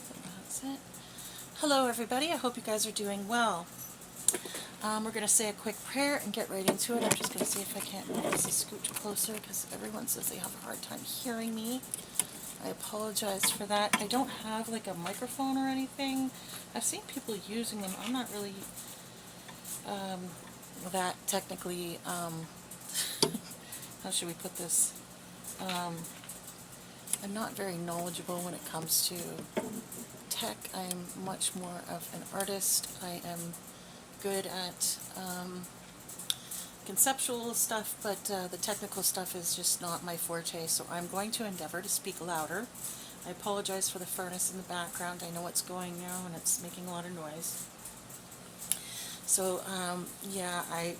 That's it. Hello everybody, I hope you guys are doing well. We're going to say a quick prayer and get right into it. I'm just going to see if I can't move this a scooch closer because everyone says they have a hard time hearing me. I apologize for that. I don't have like a microphone or anything. I've seen people using them. I'm not really that technically, how should we put this? I'm not very knowledgeable when it comes to tech. I'm much more of an artist. I am good at conceptual stuff, but the technical stuff is just not my forte, so I'm going to endeavor to speak louder. I apologize for the furnace in the background. I know it's going now and it's making a lot of noise. So yeah, I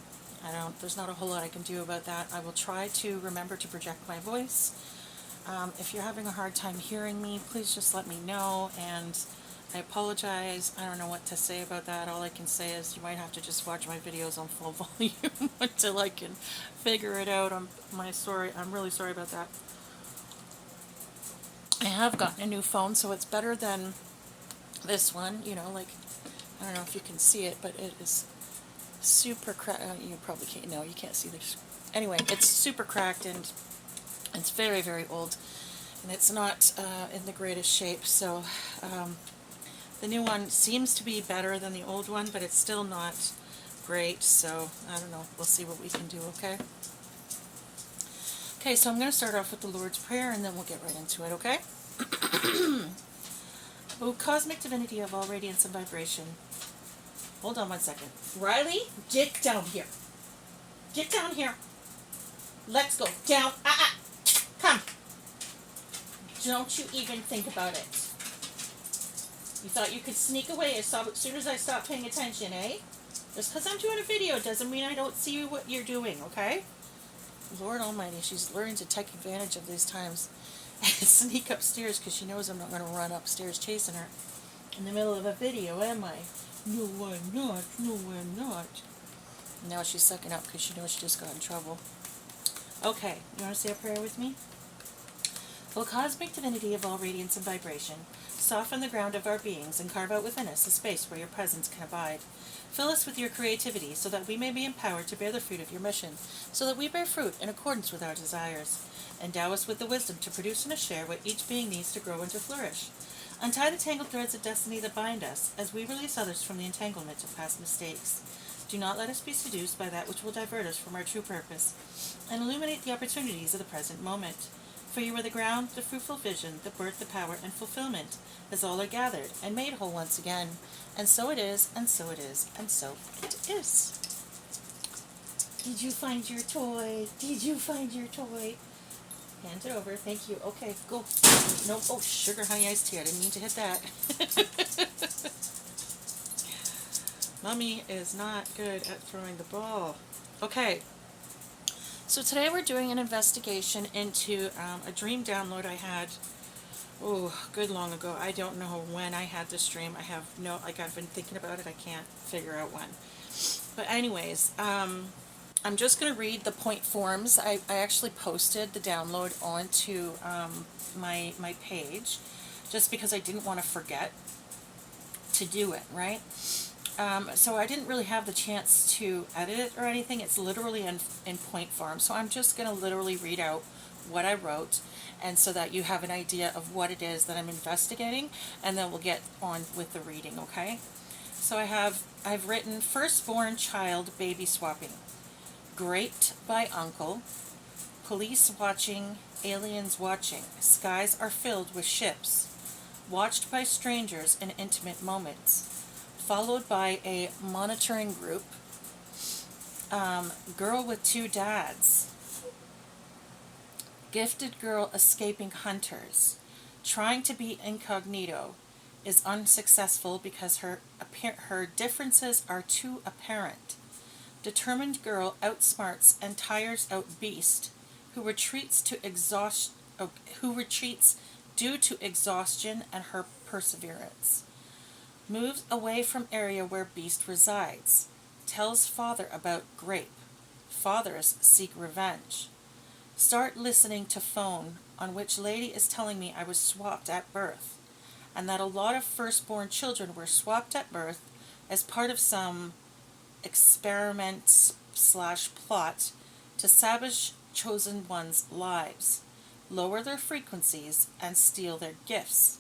don't, there's not a whole lot I can do about that. I will try to remember to project my voice. If you're having a hard time hearing me, please just let me know, and I apologize. I don't know what to say about that. All I can say is you might have to just watch my videos on full volume until I can figure it out. I'm really sorry about that. I have gotten a new phone, so it's better than this one. You know, like, I don't know if you can see it, but it is super cracked. You probably can't. No, you can't see this. Anyway, it's super cracked and it's very, very old, and it's not in the greatest shape. So the new one seems to be better than the old one, but it's still not great. So I don't know. We'll see what we can do. Okay. Okay. So I'm going to start off with the Lord's Prayer, and then we'll get right into it. Okay. O cosmic divinity of all radiance and vibration. Hold on 1 second. Riley, get down here. Get down here. Let's go. Down. Come. Don't you even think about it. You thought you could sneak away as soon as I stopped paying attention, eh? Just because I'm doing a video doesn't mean I don't see what you're doing, okay? Lord Almighty, she's learning to take advantage of these times and sneak upstairs because she knows I'm not going to run upstairs chasing her in the middle of a video, am I? No, I'm not. No, I'm not. Now she's sucking up because she knows she just got in trouble. Okay, you want to say a prayer with me? O cosmic divinity of all radiance and vibration, soften the ground of our beings and carve out within us a space where your presence can abide. Fill us with your creativity so that we may be empowered to bear the fruit of your mission, so that we bear fruit in accordance with our desires. Endow us with the wisdom to produce and to share what each being needs to grow and to flourish. Untie the tangled threads of destiny that bind us, as we release others from the entanglement of past mistakes. Do not let us be seduced by that which will divert us from our true purpose, and illuminate the opportunities of the present moment. For you are the ground, the fruitful vision, the birth, the power, and fulfillment, as all are gathered and made whole once again. And so it is, and so it is, and so it is. Did you find your toy? Did you find your toy? Hand it over. Thank you. Okay, go. No, oh, sugar honey iced tea. I didn't mean to hit that. Mommy is not good at throwing the ball. Okay. So today we're doing an investigation into a dream download I had, good long ago. I don't know when I had this dream. I've been thinking about it. I can't figure out when. But anyways, I'm just going to read the point forms. I actually posted the download onto my page just because I didn't want to forget to do it, right? So I didn't really have the chance to edit it or anything. It's literally in point form. So I'm just going to literally read out what I wrote, and so that you have an idea of what it is that I'm investigating, and then we'll get on with the reading, okay? So I've written firstborn child baby swapping, great by uncle, police watching, aliens watching, skies are filled with ships, watched by strangers in intimate moments, followed by a monitoring group, girl with two dads, gifted girl escaping hunters, trying to be incognito, is unsuccessful because her differences are too apparent. Determined girl outsmarts and tires out beast, who retreats due to exhaustion and her perseverance. Moves away from area where beast resides. Tells father about grape. Fathers seek revenge. Start listening to phone on which lady is telling me I was swapped at birth. and that a lot of firstborn children were swapped at birth as part of some experiment slash plot to sabotage chosen ones' lives, lower their frequencies, and steal their gifts.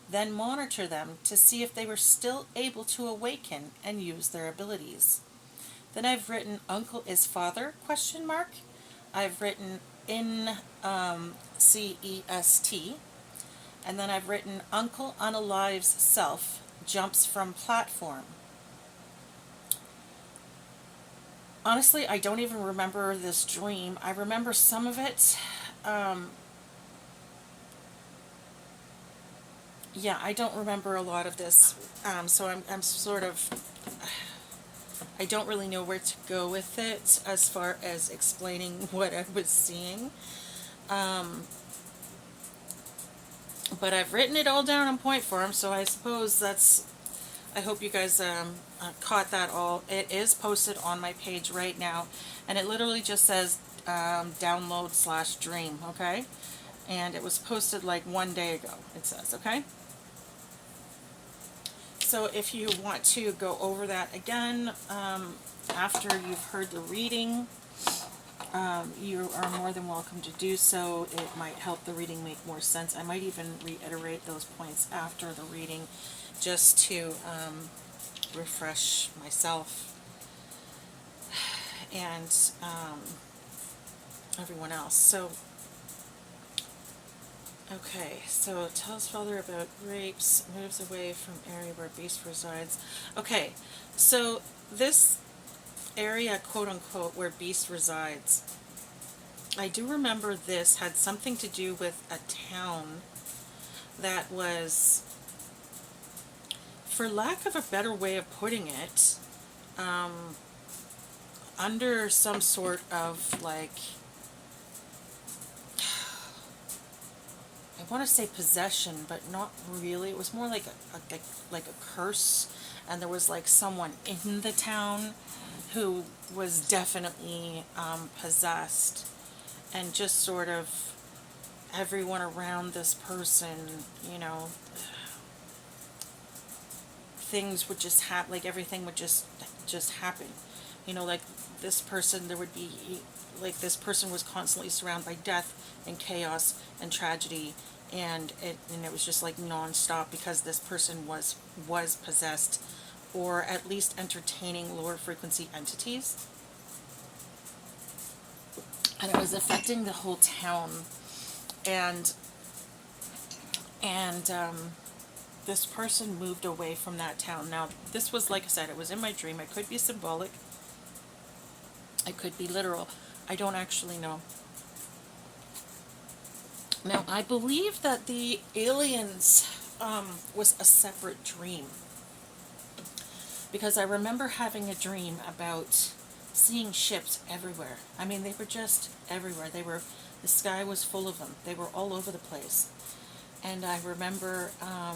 Then monitor them to see if they were still able to awaken and use their abilities. Then I've written Uncle is Father, question mark. I've written in CEST. And then I've written Uncle Unalive's self jumps from platform. Honestly, I don't even remember this dream. I remember some of it. Yeah, I don't remember a lot of this. So I'm sort of, I don't really know where to go with it as far as explaining what I was seeing. But I've written it all down in point form, so I suppose that's, I hope you guys caught that all. It is posted on my page right now, and it literally just says download/dream, okay? And it was posted like 1 day ago, it says, okay? So if you want to go over that again after you've heard the reading, you are more than welcome to do so. It might help the reading make more sense. I might even reiterate those points after the reading just to refresh myself and everyone else. So, okay, so tells father about grapes, moves away from area where beast resides. Okay, so this area, quote-unquote, where beast resides, I do remember this had something to do with a town that was, for lack of a better way of putting it, under some sort of, like, I want to say possession, but not really. It was more like a curse, and there was like someone in the town who was definitely possessed, and just sort of everyone around this person, you know, things would just happen, like everything would just happen, you know, like this person, there would be, like this person was constantly surrounded by death and chaos and tragedy, and it was just like non-stop because this person was possessed, or at least entertaining lower frequency entities, and it was affecting the whole town. And this person moved away from that town. Now, this was, like I said, it was in my dream. It could be symbolic. It could be literal. I don't actually know. Now, I believe that the aliens was a separate dream, because I remember having a dream about seeing ships everywhere. I mean, they were just everywhere. The sky was full of them. They were all over the place. And I remember, I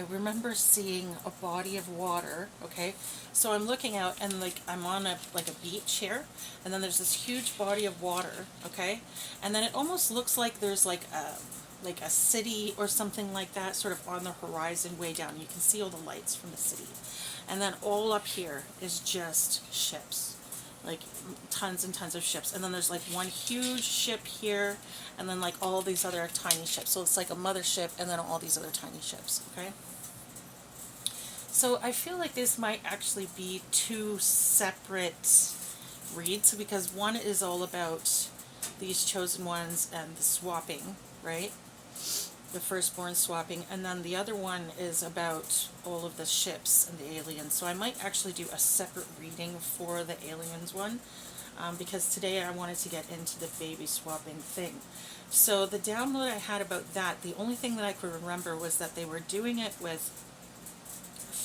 remember seeing a body of water, okay? So I'm looking out, and like I'm on a beach here, and then there's this huge body of water, okay? And then it almost looks like there's like a city or something like that sort of on the horizon way down. You can see all the lights from the city. And then all up here is just ships. Like tons and tons of ships. And then there's like one huge ship here, and then like all these other tiny ships. So it's like a mothership and then all these other tiny ships, okay? So I feel like this might actually be two separate reads, because one is all about these chosen ones and the swapping, right? The firstborn swapping, and then the other one is about all of the ships and the aliens. So I might actually do a separate reading for the aliens one, because today I wanted to get into the baby swapping thing. So the download I had about that, the only thing that I could remember was that they were doing it with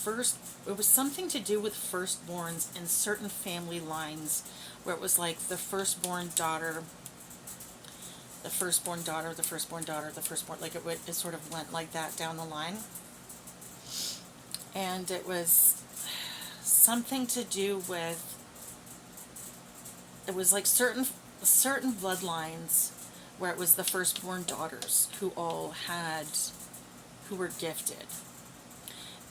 it was something to do with firstborns in certain family lines, where it was like the firstborn daughter, the firstborn daughter, the firstborn daughter, the firstborn, like it sort of went like that down the line. And it was something to do with, it was like certain bloodlines where it was the firstborn daughters who were gifted.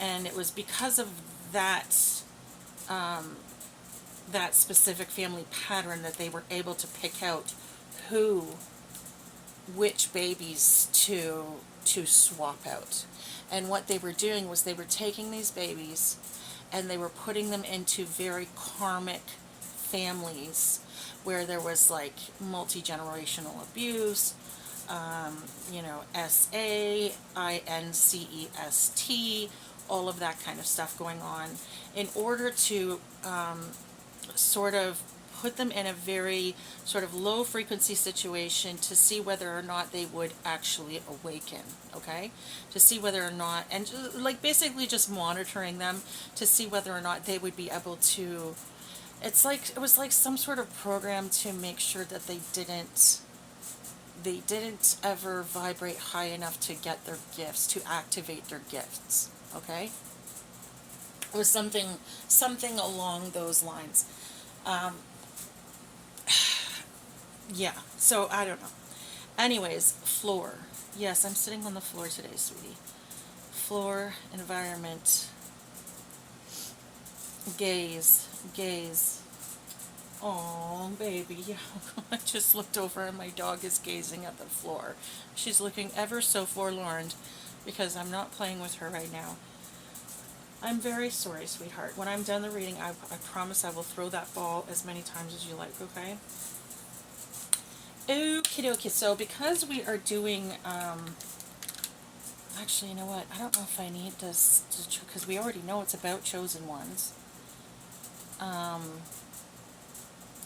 And it was because of that, that specific family pattern that they were able to pick out which babies to swap out. And what they were doing was they were taking these babies and they were putting them into very karmic families where there was like multi-generational abuse, SAINCEST, all of that kind of stuff going on, in order to sort of put them in a very sort of low frequency situation to see whether or not they would actually awaken, okay? To see whether or not, and like basically just monitoring them to see whether or not they would be able to, it was like some sort of program to make sure that they didn't ever vibrate high enough to get their gifts, to activate their gifts, okay? It was something along those lines. Yeah, so I don't know. Anyways, floor. Yes, I'm sitting on the floor today, sweetie. Floor, environment, gaze. Oh, baby. I just looked over and my dog is gazing at the floor. She's looking ever so forlorn because I'm not playing with her right now. I'm very sorry, sweetheart. When I'm done the reading, I promise I will throw that ball as many times as you like, okay? Okie dokie. So because we are doing, actually, you know what? I don't know if I need this, because we already know it's about chosen ones.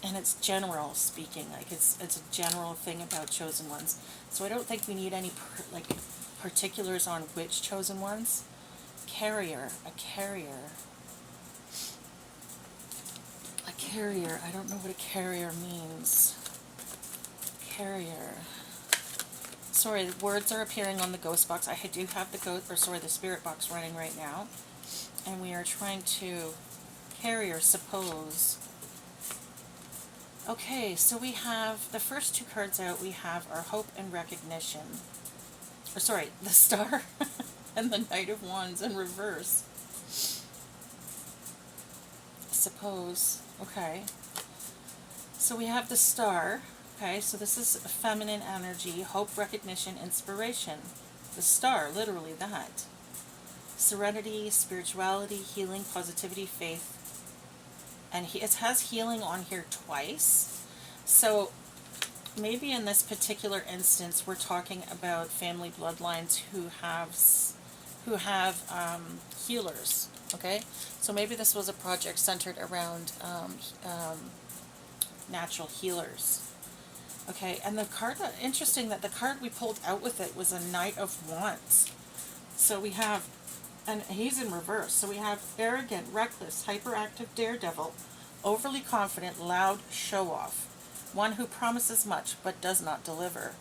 And it's general speaking, like it's a general thing about chosen ones. So I don't think we need any particulars on which chosen ones. A carrier. I don't know what a carrier means. Carrier. Sorry, the words are appearing on the ghost box. I do have the spirit box running right now, and we are trying to carrier, suppose. Okay, so we have the first two cards out. We have our hope and recognition. Or sorry, the Star and the Knight of Wands in reverse. Suppose. Okay. So we have the Star. Okay, so this is feminine energy, hope, recognition, inspiration. The Star, literally that. Serenity, spirituality, healing, positivity, faith. And it has healing on here twice. So maybe in this particular instance, we're talking about family bloodlines who have healers. Okay, so maybe this was a project centered around natural healers. Okay, and the card, interesting that the card we pulled out with it was a Knight of Wands. So we have, and he's in reverse, so we have arrogant, reckless, hyperactive daredevil, overly confident, loud show-off, one who promises much but does not deliver.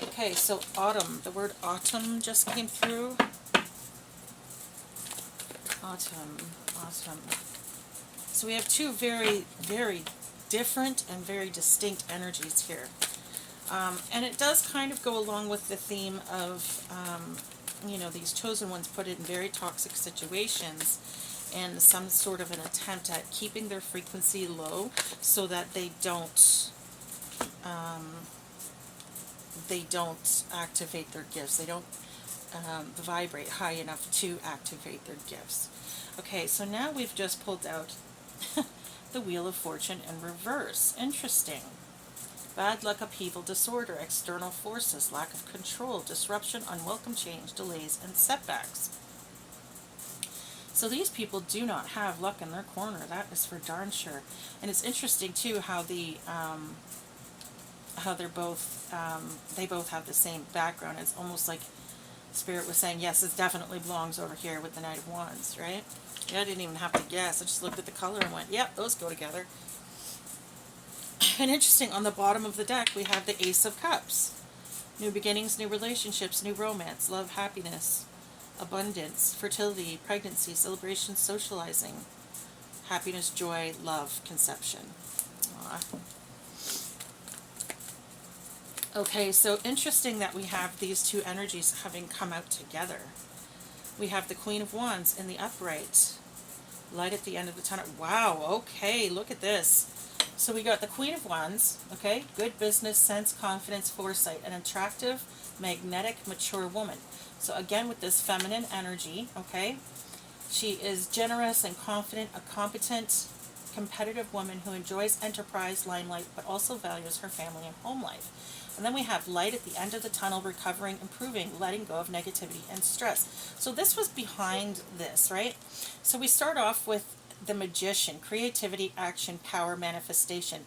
Okay, so autumn, the word autumn just came through. Autumn. So we have two very, very different and very distinct energies here. And it does kind of go along with the theme of, these chosen ones put in very toxic situations and some sort of an attempt at keeping their frequency low so that they don't activate their gifts. They don't vibrate high enough to activate their gifts. Okay, so now we've just pulled out the Wheel of Fortune in reverse. Interesting. Bad luck, upheaval, disorder, external forces, lack of control, disruption, unwelcome change, delays, and setbacks. So these people do not have luck in their corner. That is for darn sure. And it's interesting too how how they're both they both have the same background. It's almost like Spirit was saying, yes, it definitely belongs over here with the Knight of Wands, right? Yeah, I didn't even have to guess. I just looked at the color and went, yep, those go together. And interesting, on the bottom of the deck, we have the Ace of Cups. New beginnings, new relationships, new romance, love, happiness, abundance, fertility, pregnancy, celebration, socializing, happiness, joy, love, conception. Aww. Okay, so interesting that we have these two energies having come out together. We have the Queen of Wands in the upright. Light at the end of the tunnel. Wow, okay, look at this. So we got the Queen of Wands, okay? Good business sense, confidence, foresight. An attractive, magnetic, mature woman. So again, with this feminine energy, okay? She is generous and confident, a competent, competitive woman who enjoys enterprise, limelight, but also values her family and home life. And then we have light at the end of the tunnel, recovering, improving, letting go of negativity and stress. So this was behind this, right? So we start off with the Magician, creativity, action, power, manifestation.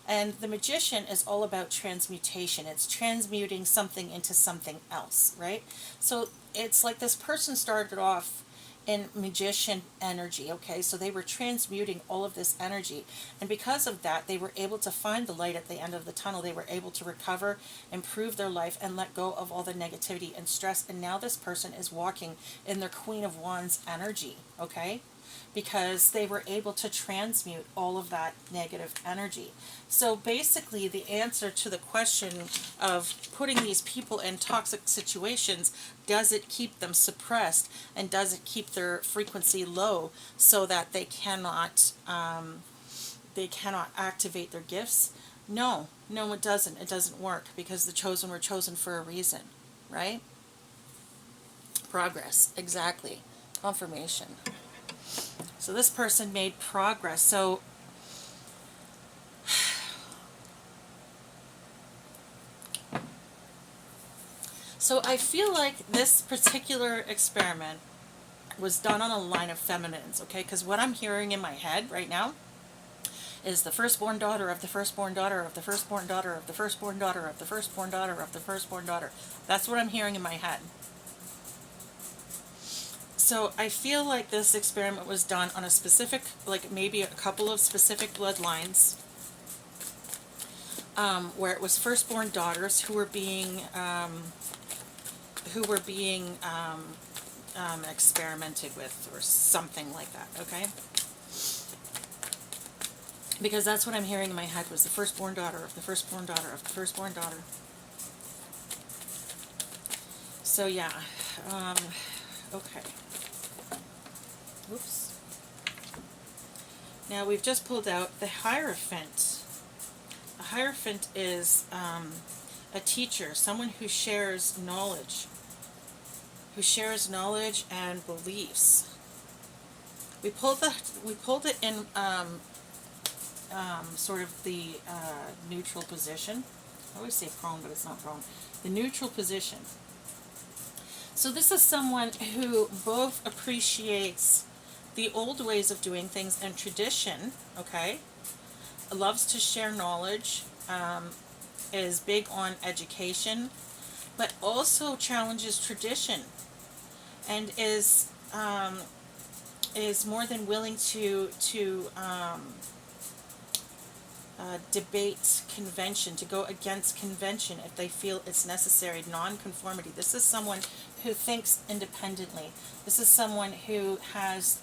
And the Magician is all about transmutation. It's transmuting something into something else, right? So it's like this person started off in magician energy, okay? So they were transmuting all of this energy. And because of that, they were able to find the light at the end of the tunnel. They were able to recover, improve their life, and let go of all the negativity and stress. And now this person is walking in their Queen of Wands energy, okay? Because they were able to transmute all of that negative energy. So basically, the answer to the question of putting these people in toxic situations, does it keep them suppressed, and does it keep their frequency low so that they cannot activate their gifts? No, no, it doesn't. It doesn't work, because the chosen were chosen for a reason, right? Progress, exactly. Confirmation. So this person made progress. So I feel like this particular experiment was done on a line of feminines, okay? Because what I'm hearing in my head right now is the firstborn daughter of the firstborn daughter of the firstborn daughter of the firstborn daughter of the firstborn daughter of the firstborn daughter. That's what I'm hearing in my head. So I feel like this experiment was done on a specific, like maybe a couple of specific bloodlines, where it was firstborn daughters who were being experimented with, or something like that. Okay, because that's what I'm hearing in my head, was the firstborn daughter of the firstborn daughter of the firstborn daughter. So yeah, okay. Oops. Now we've just pulled out the Hierophant. A Hierophant is a teacher, someone who shares knowledge, and beliefs. We pulled it in sort of the neutral position. I always say prone, but it's not prone. The neutral position. So this is someone who both appreciates the old ways of doing things and tradition, okay? Loves to share knowledge, is big on education, but also challenges tradition, and is more than willing to debate convention, to go against convention if they feel it's necessary. Non-conformity. This is someone who thinks independently. This is someone who has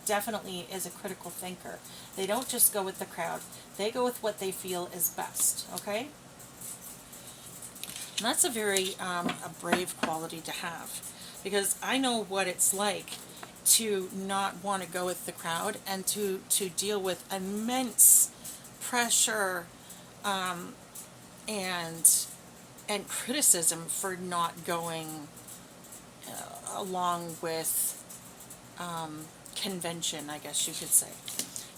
definitely is a critical thinker. They don't just go with the crowd. They go with what they feel is best. Okay? And that's a very a brave quality to have, because I know what it's like to not want to go with the crowd, and to deal with immense pressure and criticism for not going along with convention, I guess you could say.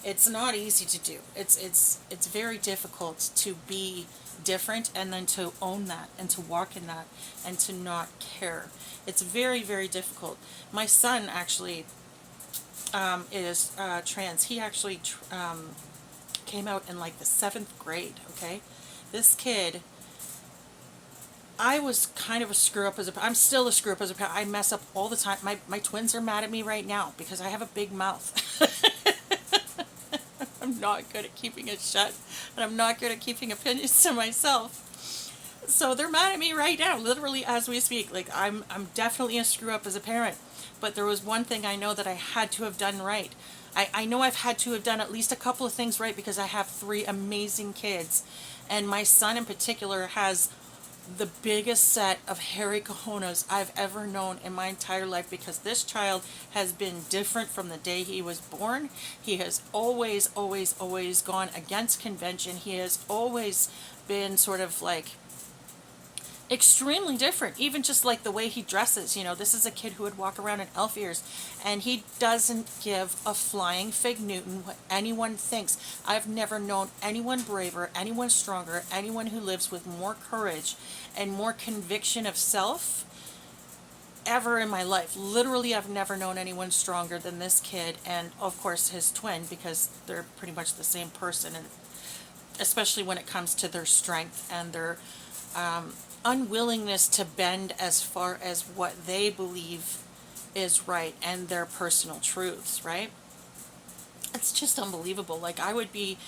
It's not easy to do. It's very difficult to be different, and then to own that, and to walk in that, and to not care. It's very, very difficult. My son actually is trans. He actually came out in like the 7th grade, okay? This kid, I was kind of a screw up I'm still a screw up as a parent. I mess up all the time. My twins are mad at me right now because I have a big mouth. I'm not good at keeping it shut, and I'm not good at keeping opinions to myself. So they're mad at me right now, literally as we speak. Like, I'm definitely a screw up as a parent. But there was one thing I know that I had to have done right. I know I've had to have done at least a couple of things right, because I have 3 amazing kids. And my son in particular has the biggest set of hairy cojones I've ever known in my entire life, because this child has been different from the day he was born. He has always, always, always gone against convention. He has always been sort of like extremely different, even just like the way he dresses. This is a kid who would walk around in elf ears, and he doesn't give a flying fig Newton what anyone thinks. I've never known anyone braver, anyone stronger, anyone who lives with more courage and more conviction of self ever in my life. Literally, I've never known anyone stronger than this kid, and of course his twin, because they're pretty much the same person, and especially when it comes to their strength and their unwillingness to bend as far as what they believe is right and their personal truths, right? It's just unbelievable. Like, I would be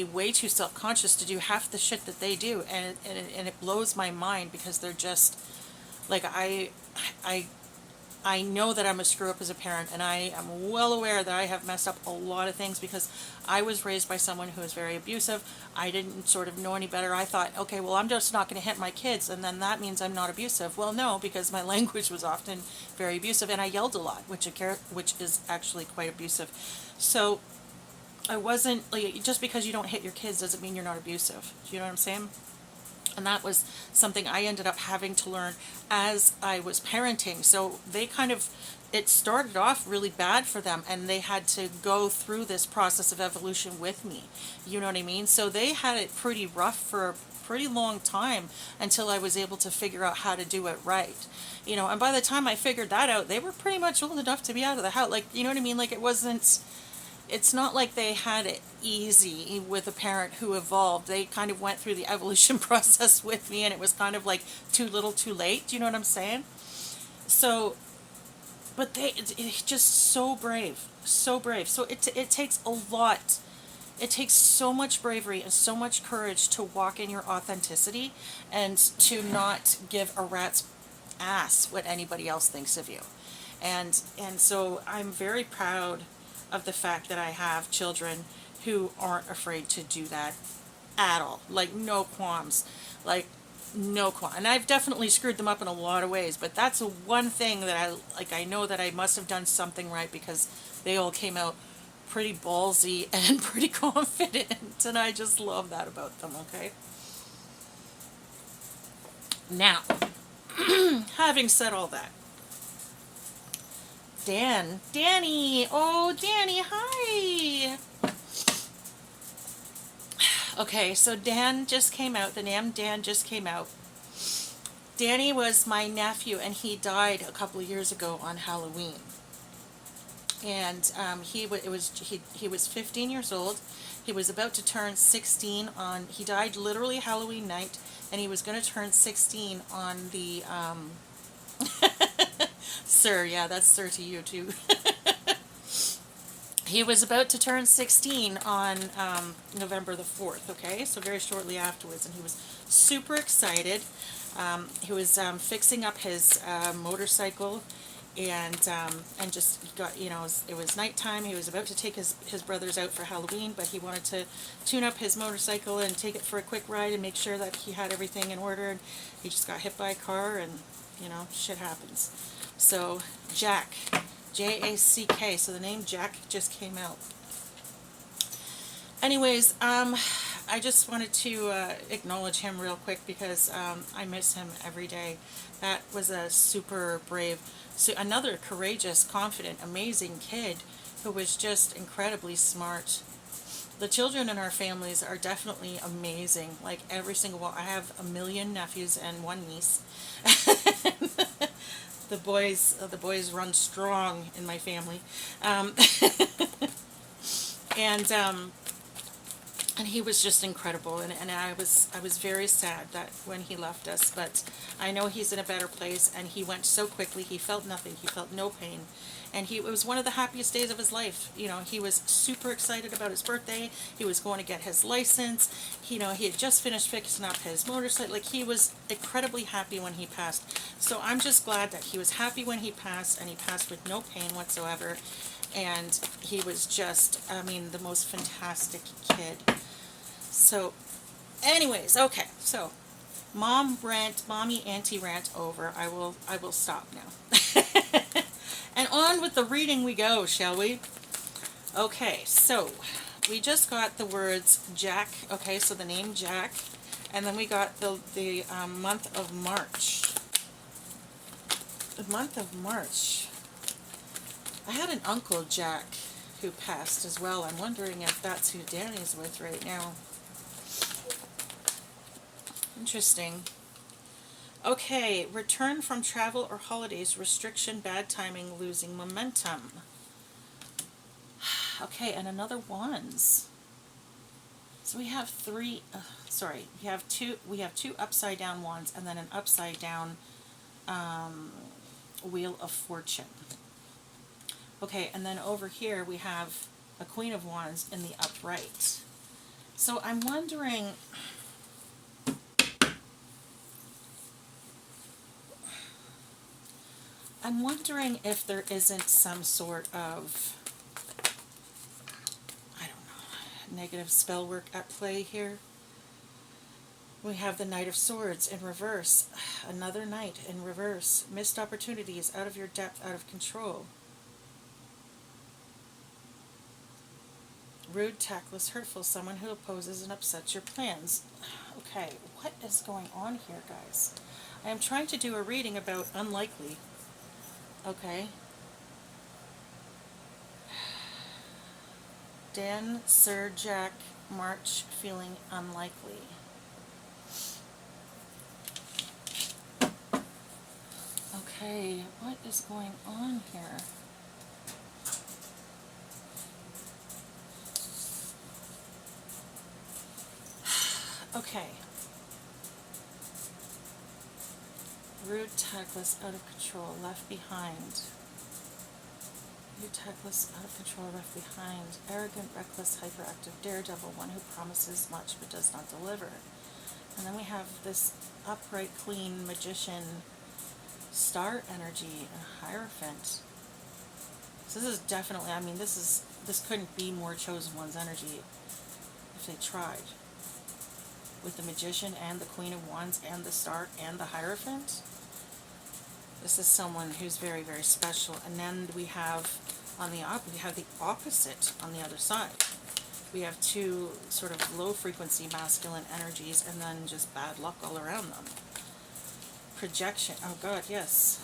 way too self-conscious to do half the shit that they do, and it blows my mind, because they're just like, I know that I'm a screw up as a parent, and I am well aware that I have messed up a lot of things, because I was raised by someone who was very abusive. I didn't sort of know any better. I thought, okay, well, I'm just not going to hit my kids, and then that means I'm not abusive. Well, no, because my language was often very abusive, and I yelled a lot, which is actually quite abusive. So I wasn't, like, just because you don't hit your kids doesn't mean you're not abusive. Do you know what I'm saying? And that was something I ended up having to learn as I was parenting. So it started off really bad for them, and they had to go through this process of evolution with me. You know what I mean? So they had it pretty rough for a pretty long time, until I was able to figure out how to do it right. And by the time I figured that out, they were pretty much old enough to be out of the house. Like, you know what I mean? Like, it's not like they had it easy with a parent who evolved. They kind of went through the evolution process with me, and it was kind of like too little too late. Do you know what I'm saying? So, but it's just so brave, so brave. So it takes a lot. It takes so much bravery and so much courage to walk in your authenticity, and to not give a rat's ass what anybody else thinks of you. And so I'm very proud of the fact that I have children who aren't afraid to do that at all. Like, no qualms. Like, no qualms. And I've definitely screwed them up in a lot of ways, but that's one thing that I know that I must have done something right, because they all came out pretty ballsy and pretty confident, and I just love that about them, okay? Now, having said all that, Danny, hi. Okay, so Dan just came out. The name Dan just came out. Danny was my nephew, and he died a couple of years ago on Halloween. And he was 15 years old. He was about to turn 16 on. He died literally Halloween night, and he was going to turn 16 on the. Sir, yeah, that's sir to you too. He was about to turn 16 on November the 4th, okay? So very shortly afterwards, and he was super excited. He was fixing up his motorcycle, and just got, it was nighttime. He was about to take his brothers out for Halloween, but he wanted to tune up his motorcycle and take it for a quick ride and make sure that he had everything in order, and he just got hit by a car, and, shit happens. So, Jack, Jack, so the name Jack just came out. Anyways, I just wanted to acknowledge him real quick, because I miss him every day. That was a super brave, another courageous, confident, amazing kid who was just incredibly smart. The children in our families are definitely amazing. Like, every single one. I have a million nephews and one niece. The boys run strong in my family. And he was just incredible, and I was very sad that when he left us, but I know he's in a better place, and he went so quickly. He felt nothing. He felt no pain. And it was one of the happiest days of his life. He was super excited about his birthday. He was going to get his license. He had just finished fixing up his motorcycle. Like, he was incredibly happy when he passed. So I'm just glad that he was happy when he passed, and he passed with no pain whatsoever. And he was just, the most fantastic kid. So, anyways, okay, so Mommy auntie rant over. I will stop now. And on with the reading we go, shall we? Okay, so we just got the words Jack. Okay, so the name Jack, and then we got the month of March. The month of March. I had an uncle, Jack, who passed as well. I'm wondering if that's who Danny's with right now. Interesting. Okay, return from travel or holidays, restriction, bad timing, losing momentum. Okay, and another wands. So we have we have two upside down wands and then an upside down Wheel of Fortune. Okay, and then over here we have a Queen of Wands in the upright. So I'm wondering, if there isn't some sort of, I don't know, negative spell work at play here. We have the Knight of Swords in reverse. Another Knight in reverse. Missed opportunities, out of your depth, out of control. Rude, tactless, hurtful, someone who opposes and upsets your plans. Okay, what is going on here, guys? I am trying to do a reading about unlikely. Okay. Dan, Sir, Jack, March, feeling unlikely. Okay, what is going on here? Okay. Rude, tactless, out of control, left behind. Rude, tactless, out of control, left behind. Arrogant, reckless, hyperactive, daredevil, one who promises much but does not deliver. And then we have this upright, clean, magician, star energy, and Hierophant. So this is definitely, I mean, this couldn't be more chosen one's energy if they tried. With the Magician and the Queen of Wands and the Star and the Hierophant. This is someone who's very, very special. And then we have the opposite on the other side. We have two sort of low frequency masculine energies and then just bad luck all around them. Projection. Oh God, yes.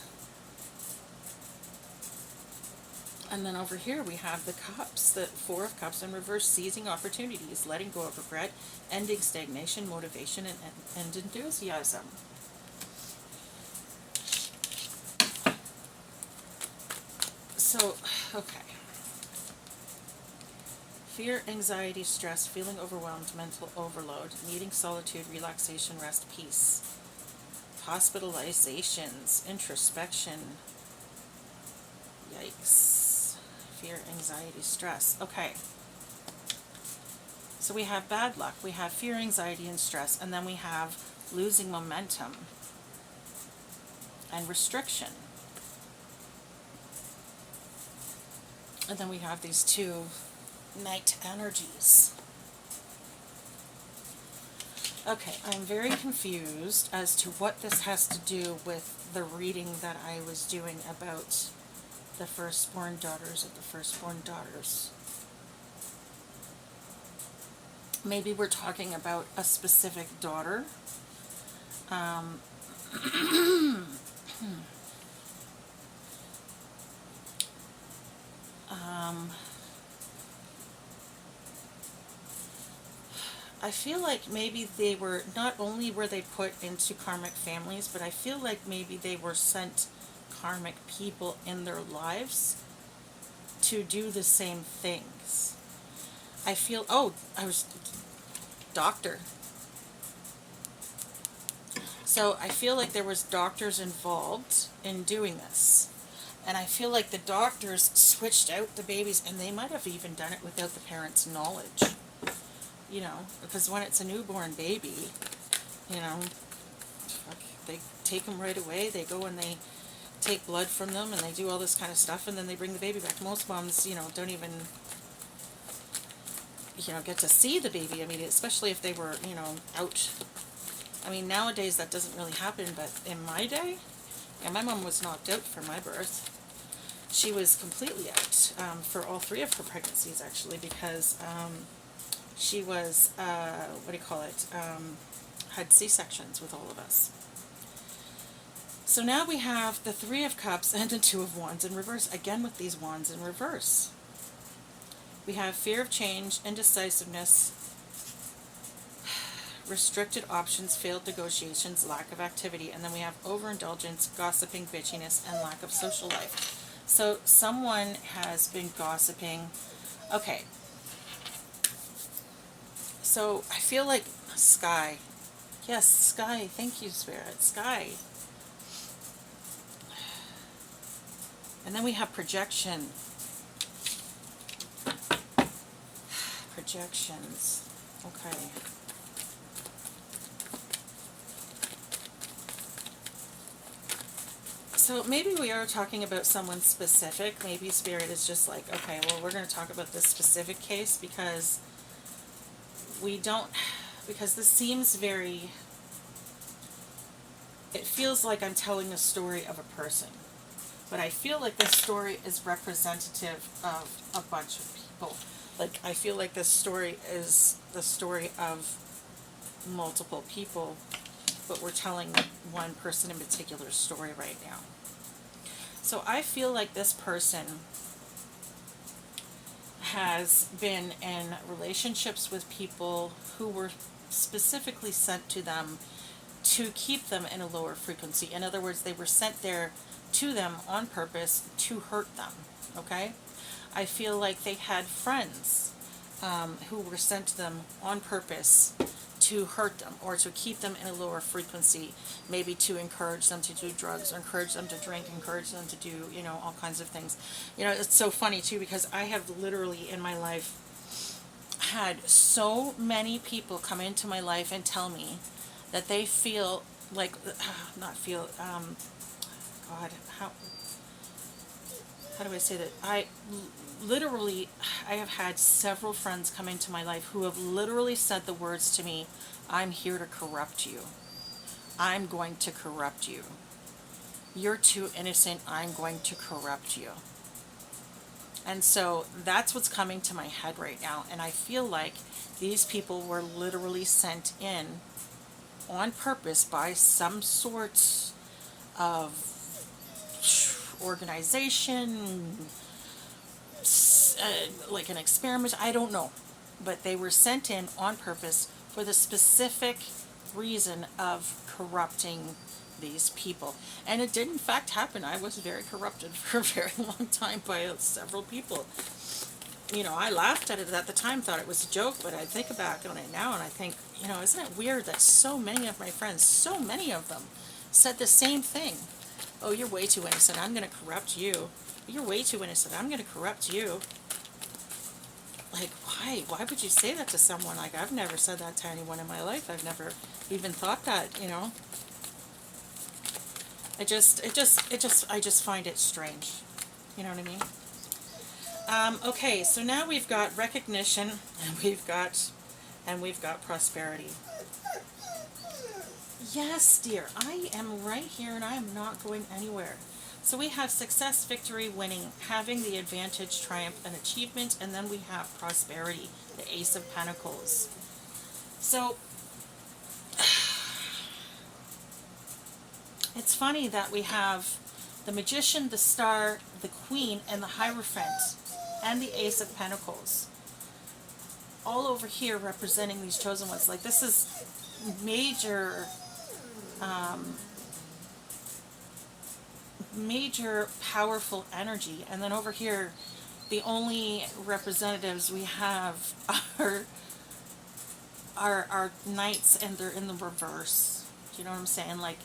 And then over here we have the Cups, the Four of Cups in reverse, seizing opportunities, letting go of regret, ending stagnation, motivation, and enthusiasm. So, okay. Fear, anxiety, stress, feeling overwhelmed, mental overload, needing solitude, relaxation, rest, peace. Hospitalizations, introspection. Yikes. Fear, anxiety, stress. Okay. So we have bad luck, we have fear, anxiety, and stress, and then we have losing momentum and restriction. And then we have these two Knight energies. Okay, I'm very confused as to what this has to do with the reading that I was doing about the firstborn daughters of the firstborn daughters. Maybe we're talking about a specific daughter. I feel like maybe they were, not only were they put into karmic families, but I feel like maybe they were sent karmic people in their lives to do the same things. I feel, doctor. So I feel like there was doctors involved in doing this. And I feel like the doctors switched out the babies, and they might have even done it without the parents' knowledge. You know, because when it's a newborn baby, you know, they take them right away. They go and they take blood from them, and they do all this kind of stuff, and then they bring the baby back. Most moms, you know, don't even, you know, get to see the baby. I mean, especially if they were, you know, out I mean, nowadays that doesn't really happen, but in my day, yeah, my mom was knocked out for my birth. She was completely out for all three of her pregnancies, actually, because she was, what do you call it, had C-sections with all of us. So now we have the Three of Cups and the Two of Wands in reverse, again with these wands in reverse. We have fear of change, indecisiveness, restricted options, failed negotiations, lack of activity, and then we have overindulgence, gossiping, bitchiness, and lack of social life. So someone has been gossiping. Okay. So I feel like Sky. Yes, Sky. Thank you, Spirit. Sky. And then we have projection. Projections. Okay. So maybe we are talking about someone specific. Maybe Spirit is just like, okay, well, we're going to talk about this specific case because because this seems very, it feels like I'm telling a story of a person. But I feel like this story is representative of a bunch of people. Like, I feel like this story is the story of multiple people, but we're telling one person in particular story right now. So I feel like this person has been in relationships with people who were specifically sent to them to keep them in a lower frequency. In other words, they were sent there to them on purpose to hurt them, okay? I feel like they had friends who were sent to them on purpose to hurt them or to keep them in a lower frequency, maybe to encourage them to do drugs or encourage them to drink, encourage them to do, you know, all kinds of things. You know, it's so funny too because I have literally in my life had so many people come into my life and tell me that they feel like, not feel, God, how do I say that? I have had several friends come into my life who have literally said the words to me, I'm here to corrupt you. I'm going to corrupt you. You're too innocent. I'm going to corrupt you. And so that's what's coming to my head right now. And I feel like these people were literally sent in on purpose by some sort of organization, like an experiment, I don't know. But they were sent in on purpose for the specific reason of corrupting these people. And it did in fact happen. I was very corrupted for a very long time by several people. You know, I laughed at it at the time, thought it was a joke, but I think back on it now and I think, you know, isn't it weird that so many of my friends, so many of them, said the same thing. Oh, you're way too innocent. I'm going to corrupt you. You're way too innocent. I'm going to corrupt you. Like, why? Why would you say that to someone? Like, I've never said that to anyone in my life. I've never even thought that, you know. I just find it strange. You know what I mean? Okay, so now we've got recognition, and we've got prosperity. Yes, dear, I am right here and I am not going anywhere. So we have success, victory, winning, having the advantage, triumph, and achievement, and then we have prosperity, the Ace of Pentacles. So it's funny that we have the Magician, the Star, the Queen, and the Hierophant, and the Ace of Pentacles. All over here representing these chosen ones. Like, this is major powerful energy. And then over here, the only representatives we have are knights, and they're in the reverse. Do you know what I'm saying? Like,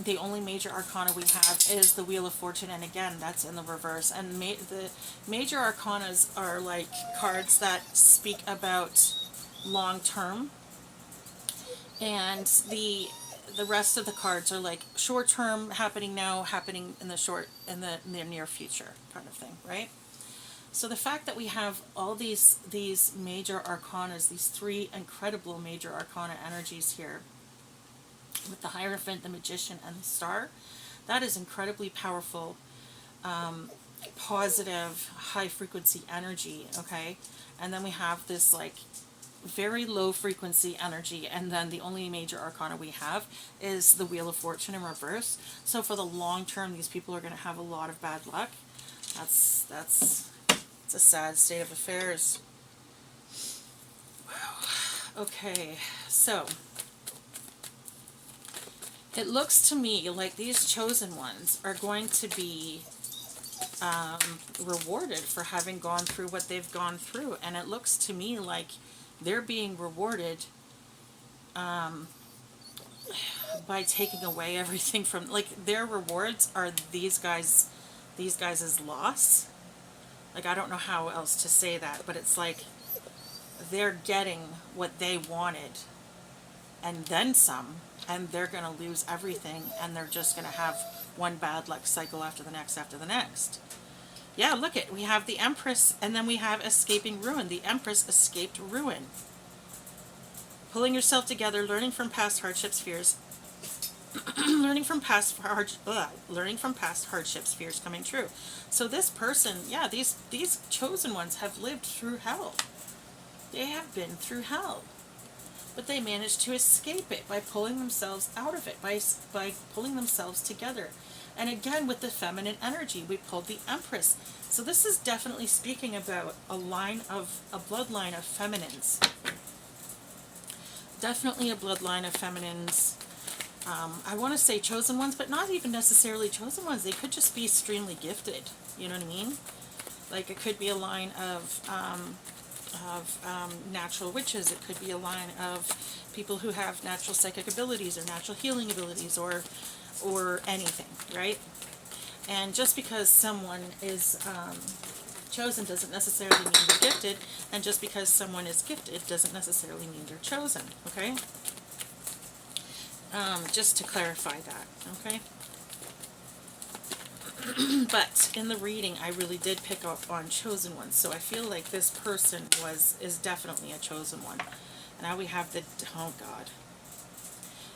the only major arcana we have is the Wheel of Fortune, and again, that's in the reverse. And the major arcanas are like cards that speak about long term, and the rest of the cards are like short term, happening now, happening in the near future kind of thing, right? So the fact that we have all these major arcanas, these three incredible major arcana energies here, with the Hierophant, the Magician, and the Star, that is incredibly powerful, positive, high frequency energy, okay? And then we have this like very low frequency energy, and then the only major arcana we have is the Wheel of Fortune in reverse. So for the long term, these people are going to have a lot of bad luck. That's it's a sad state of affairs. Wow. Okay, so it looks to me like these chosen ones are going to be rewarded for having gone through what they've gone through, and it looks to me like they're being rewarded by taking away everything from, like, their rewards are these guys' loss. Like, I don't know how else to say that, but it's like they're getting what they wanted and then some, and they're going to lose everything, and they're just going to have one bad luck cycle after the next after the next. Yeah, look it. We have the Empress, and then we have escaping ruin. The Empress escaped ruin. Pulling yourself together, learning from past hardships, fears, learning from past hardships, fears coming true. So this person, yeah, these chosen ones have lived through hell. They have been through hell, but they managed to escape it by pulling themselves out of it, by pulling themselves together. And again, with the feminine energy, we pulled the Empress. So this is definitely speaking about a bloodline of feminines. Definitely a bloodline of feminines. I want to say chosen ones, but not even necessarily chosen ones. They could just be extremely gifted. You know what I mean? Like, it could be a line of natural witches. It could be a line of people who have natural psychic abilities or natural healing abilities, or anything, right? And just because someone is chosen doesn't necessarily mean they're gifted, and just because someone is gifted doesn't necessarily mean they're chosen, okay? Just to clarify that, okay? But in the reading, I really did pick up on chosen ones, so I feel like this person is definitely a chosen one. Now we have the, oh God.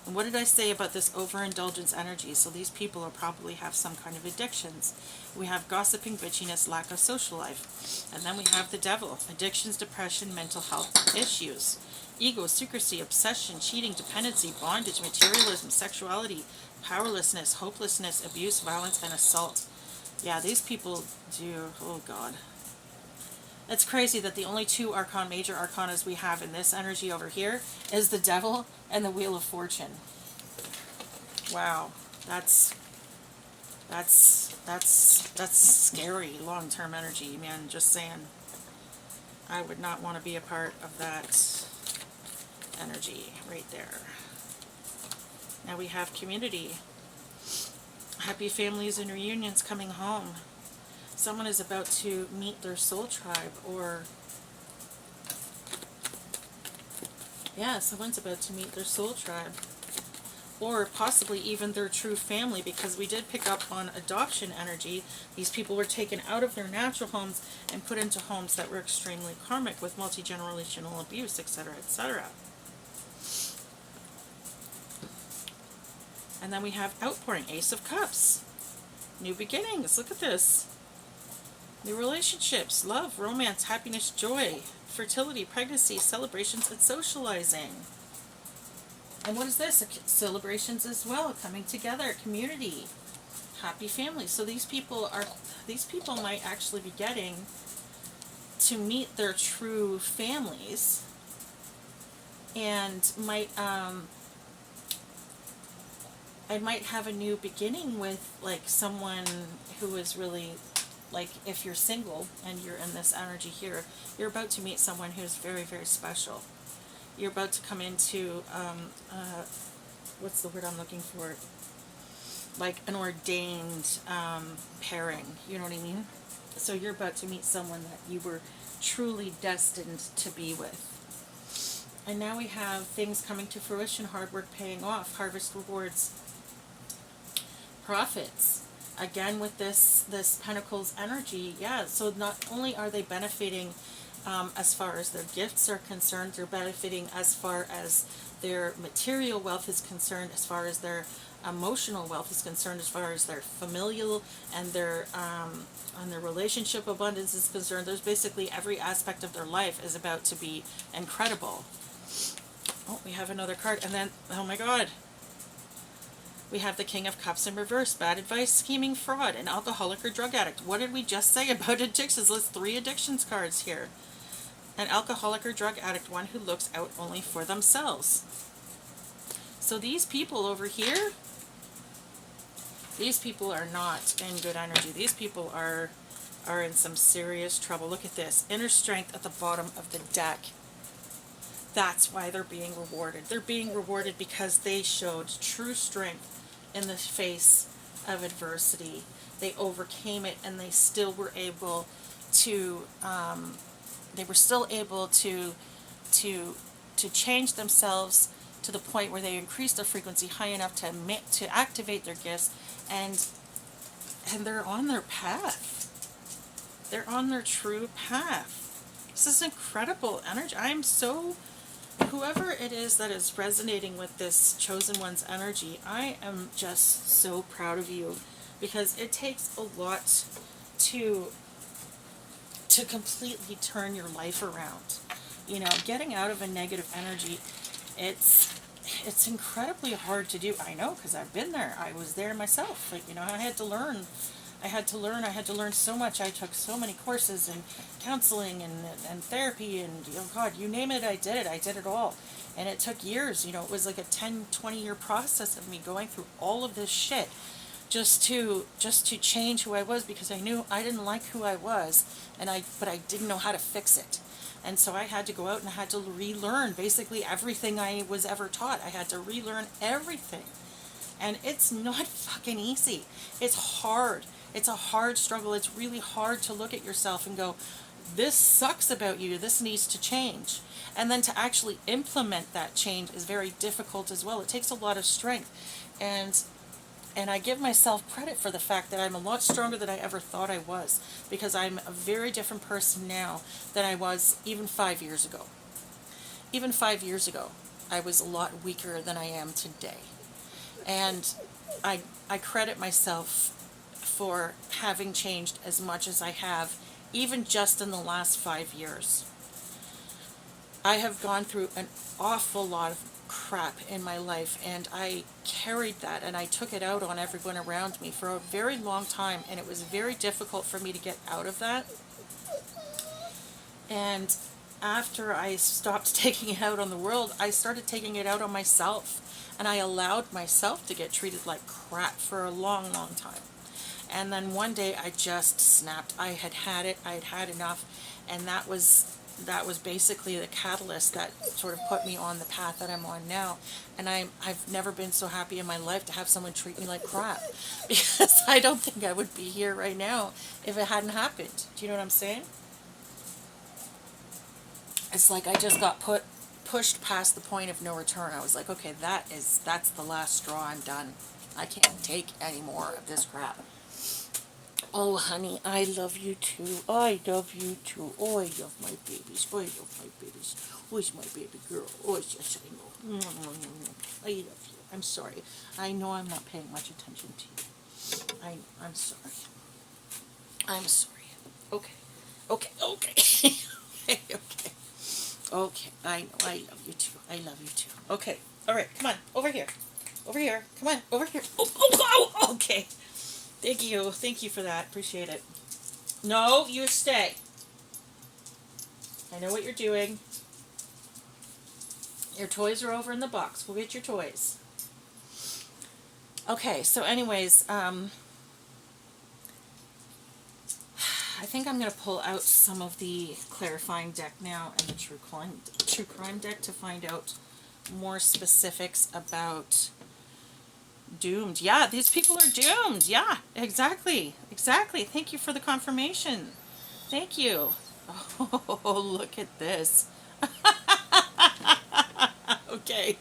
And what did I say about this overindulgence energy? So these people will probably have some kind of addictions. We have gossiping, bitchiness, lack of social life. And then we have the devil. Addictions, depression, mental health issues. Ego, secrecy, obsession, cheating, dependency, bondage, materialism, sexuality, powerlessness, hopelessness, abuse, violence, and assault. Yeah, these people do, oh God. It's crazy that the only two major arcanas we have in this energy over here is the devil and the Wheel of Fortune. Wow, that's scary long-term energy, man. Just saying. I would not want to be a part of that energy right there. Now we have community. Happy families and reunions coming home. Someone is about to meet their soul tribe, or yeah, someone's about to meet their soul tribe, or possibly even their true family, because we did pick up on adoption energy. These people were taken out of their natural homes and put into homes that were extremely karmic with multi-generational abuse, etc., etc. And then we have outpouring, Ace of Cups, new beginnings. Look at this. New relationships, love, romance, happiness, joy, fertility, pregnancy, celebrations, and socializing. And what is this? Celebrations as well, coming together, community, happy family. So these people might actually be getting to meet their true families, and might have a new beginning with, like, someone who is really, like, if you're single and you're in this energy here, you're about to meet someone who's very, very special. You're about to come into, what's the word I'm looking for? Like an ordained pairing, you know what I mean? So you're about to meet someone that you were truly destined to be with. And now we have things coming to fruition, hard work paying off, harvest rewards, profits. again with this Pentacles energy, yeah, so not only are they benefiting as far as their gifts are concerned, they're benefiting as far as their material wealth is concerned, as far as their emotional wealth is concerned, as far as their familial and their relationship abundance is concerned. There's basically every aspect of their life is about to be incredible. Oh, we have another card, and then, oh my god, we have the King of Cups in reverse. Bad advice, scheming, fraud, an alcoholic or drug addict. What did we just say about addictions? Let's 3 addictions cards here. An alcoholic or drug addict, one who looks out only for themselves. So these people over here, these people are not in good energy. These people are in some serious trouble. Look at this. Inner strength at the bottom of the deck. That's why they're being rewarded. They're being rewarded because they showed true strength in the face of adversity. They overcame it, and they still were able to to change themselves to the point where they increased their frequency high enough to activate their gifts, and they're on their path. They're on their true path. This is incredible energy. I'm so, whoever it is that is resonating with this chosen one's energy, I am just so proud of you, because it takes a lot to completely turn your life around. You know, getting out of a negative energy, it's incredibly hard to do. I know, because I've been there. I was there myself. Like, you know, I had to learn so much. I took so many courses and counseling and therapy and, oh God, you name it, I did it all. And it took years. You know, it was like a 10-20 year process of me going through all of this shit just to change who I was, because I knew I didn't like who I was, but I didn't know how to fix it. And so I had to go out and I had to relearn basically everything I was ever taught. I had to relearn everything. And it's not fucking easy. It's hard. It's a hard struggle. It's really hard to look at yourself and go, this sucks about you. This needs to change. And then to actually implement that change is very difficult as well. It takes a lot of strength. And I give myself credit for the fact that I'm a lot stronger than I ever thought I was, because I'm a very different person now than I was even 5 years ago. Even 5 years ago, I was a lot weaker than I am today. And I credit myself for having changed as much as I have, even just in the last 5 years. I have gone through an awful lot of crap in my life, and I carried that and I took it out on everyone around me for a very long time, and it was very difficult for me to get out of that. And after I stopped taking it out on the world, I started taking it out on myself, and I allowed myself to get treated like crap for a long, long time. And then one day I just snapped. I had had it. I had had enough, and that was basically the catalyst that sort of put me on the path that I'm on now. And I've never been so happy in my life to have someone treat me like crap, because I don't think I would be here right now if it hadn't happened. Do you know what I'm saying? It's like I just got pushed past the point of no return. I was like, okay, that's the last straw. I'm done. I can't take any more of this crap. Oh, honey, I love you too. I love you too. Oh, I love my babies. Oh, I love my babies. Where's my baby girl? Oh, yes, I know. I love you. I'm sorry. I know I'm not paying much attention to you. I'm sorry. I'm sorry. Okay. Okay. Okay. Okay. Okay. I know. I love you too. I love you too. Okay. All right. Come on. Over here. Over here. Come on. Over here. Oh, okay. Thank you. Thank you for that. Appreciate it. No, you stay. I know what you're doing. Your toys are over in the box. We'll get your toys. Okay, so anyways, I think I'm going to pull out some of the clarifying deck now and the true crime deck to find out more specifics about doomed. Yeah, these people are doomed. Yeah, exactly. Exactly. Thank you for the confirmation. Thank you. Oh, look at this. Okay.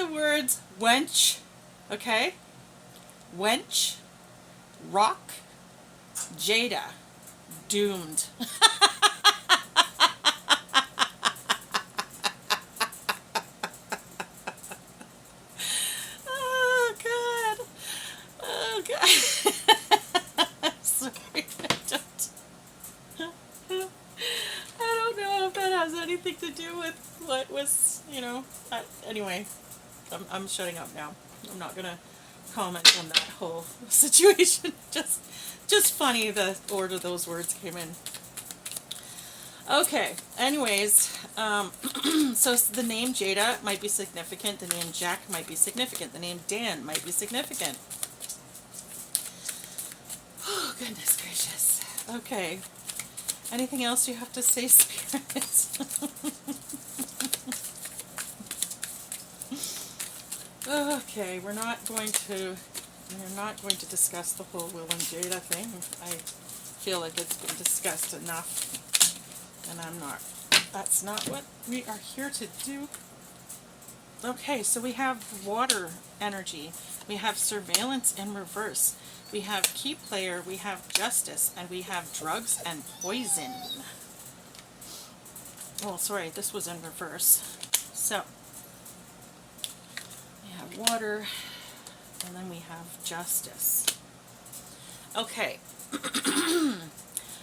words wench, okay? Wench, rock, Jada, doomed. Oh, God. Oh, God. Sorry. I don't know if that has anything to do with what was, anyway, I'm shutting up now. I'm not going to comment on that whole situation. Just funny the order those words came in. Okay, anyways, so the name Jada might be significant, the name Jack might be significant, the name Dan might be significant. Oh, goodness gracious. Okay, anything else you have to say, Spirit? Okay, we're not going to discuss the whole Will and Jada thing. I feel like it's been discussed enough, and that's not what we are here to do. Okay, so we have water energy, we have surveillance in reverse, we have key player, we have justice, and we have drugs and poison. Oh, sorry, this was in reverse. So we have water, and then we have justice. Okay,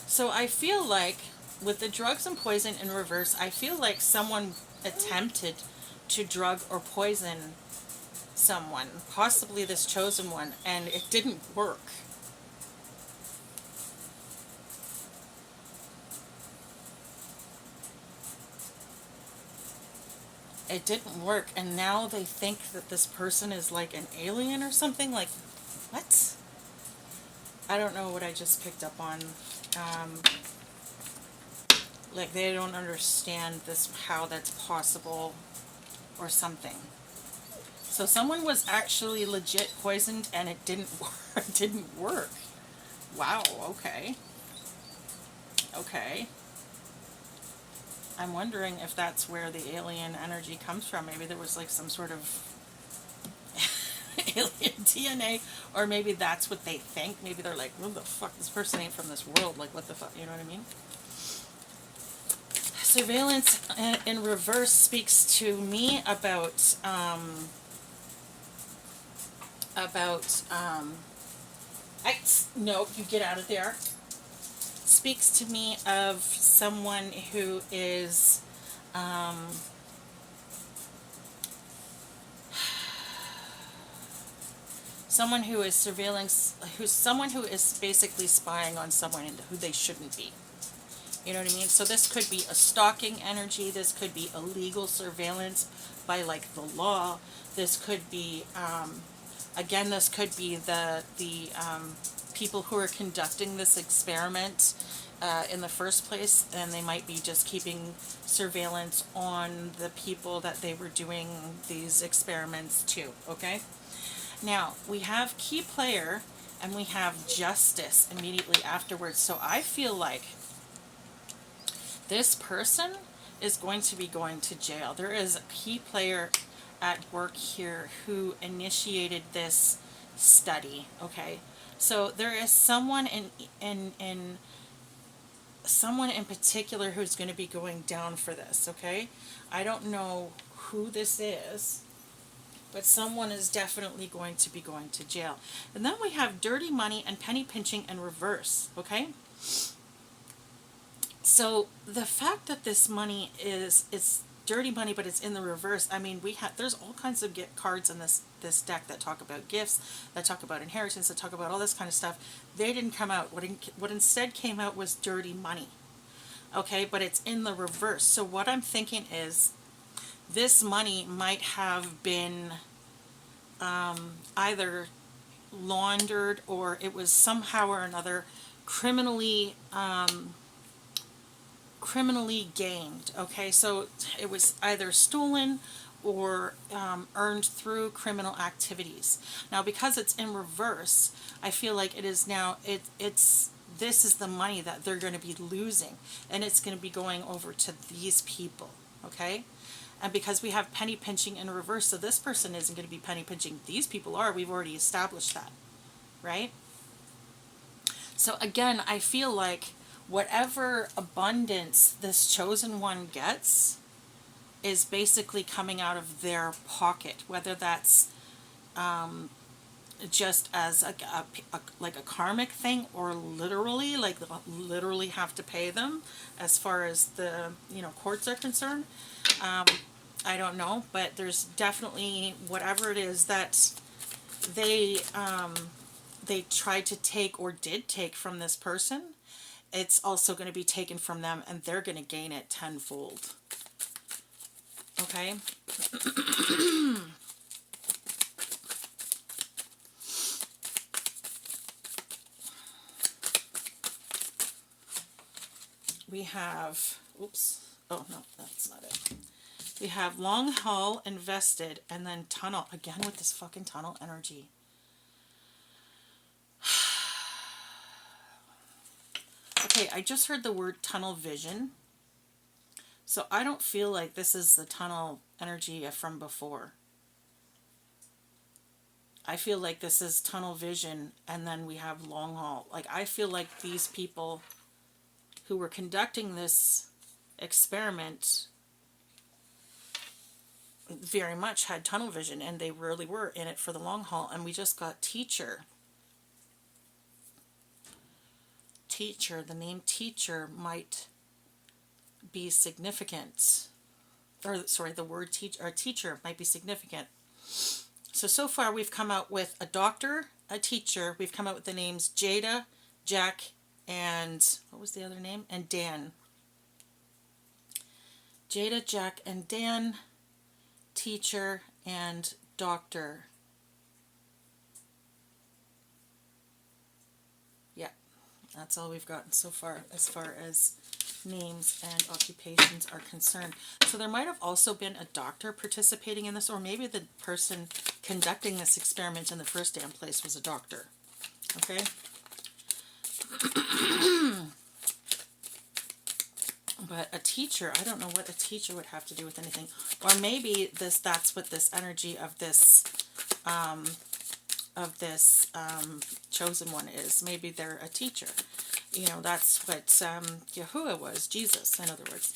so I feel like with the drugs and poison in reverse, I feel like someone attempted to drug or poison someone, possibly this chosen one, and it didn't work. It didn't work, and now they think that this person is like an alien or something. Like, what? I don't know what I just picked up on. Like, they don't understand this, how that's possible or something. So someone was actually legit poisoned and it didn't work. It didn't work. Wow, okay. Okay. I'm wondering if that's where the alien energy comes from. Maybe there was like some sort of alien DNA, or maybe that's what they think. Maybe they're like, what the fuck, this person ain't from this world. Like, what the fuck, you know what I mean? Surveillance in reverse speaks to me about no, you get out of there. Speaks to me of someone who is someone who is someone who is basically spying on someone who they shouldn't be. You know what I mean? So this could be a stalking energy. This could be illegal surveillance by like the law. This could be, again, this could be the people who are conducting this experiment in the first place, and they might be just keeping surveillance on the people that they were doing these experiments to, okay? Now, we have key player, and we have justice immediately afterwards. So I feel like this person is going to be going to jail. There is a key player at work here who initiated this study, okay? So there is someone in someone in particular who's going to be going down for this, okay? I don't know who this is, but someone is definitely going to be going to jail. And then we have dirty money and penny pinching in reverse, okay? So the fact that this money it's dirty money, but it's in the reverse. I mean, there's all kinds of cards in this deck that talk about gifts, that talk about inheritance, that talk about all this kind of stuff. They didn't come out. What instead came out was dirty money. Okay, but it's in the reverse. So what I'm thinking is this money might have been either laundered, or it was somehow or another criminally gained. Okay, so it was either stolen or earned through criminal activities. Now, because it's in reverse, I feel like it is now this is the money that they're going to be losing, and it's going to be going over to these people. Okay, And because we have penny pinching in reverse, so this person isn't going to be penny pinching. These people are. We've already established that, right? So again, I feel like whatever abundance this chosen one gets is basically coming out of their pocket, whether that's just as like a karmic thing, or literally, like they'll literally have to pay them as far as the courts are concerned. I don't know, but there's definitely whatever it is that they they tried to take or did take from this person, it's also going to be taken from them, and they're going to gain it tenfold. Okay? We have, oops, oh no, that's not it. We have long haul, invested, and then tunnel. Again with this fucking tunnel energy. Okay, I just heard the word tunnel vision. So I don't feel like this is the tunnel energy from before. I feel like this is tunnel vision, and then we have long haul. Like, I feel like these people who were conducting this experiment very much had tunnel vision, and they really were in it for the long haul. And we just got teacher. Teacher, the name teacher might be significant. Or sorry, the word teacher might be significant. So far we've come out with a doctor, a teacher. We've come out with the names Jada, Jack, and what was the other name? And Dan. Jada, Jack, and Dan, teacher, and doctor. Yeah, that's all we've gotten so far as names and occupations are concerned. So there might have also been a doctor participating in this, or maybe the person conducting this experiment in the first damn place was a doctor. Okay? But a teacher, I don't know what a teacher would have to do with anything. Or maybe that's what this energy of this chosen one is. Maybe they're a teacher. That's what Yahuwah was, Jesus, in other words.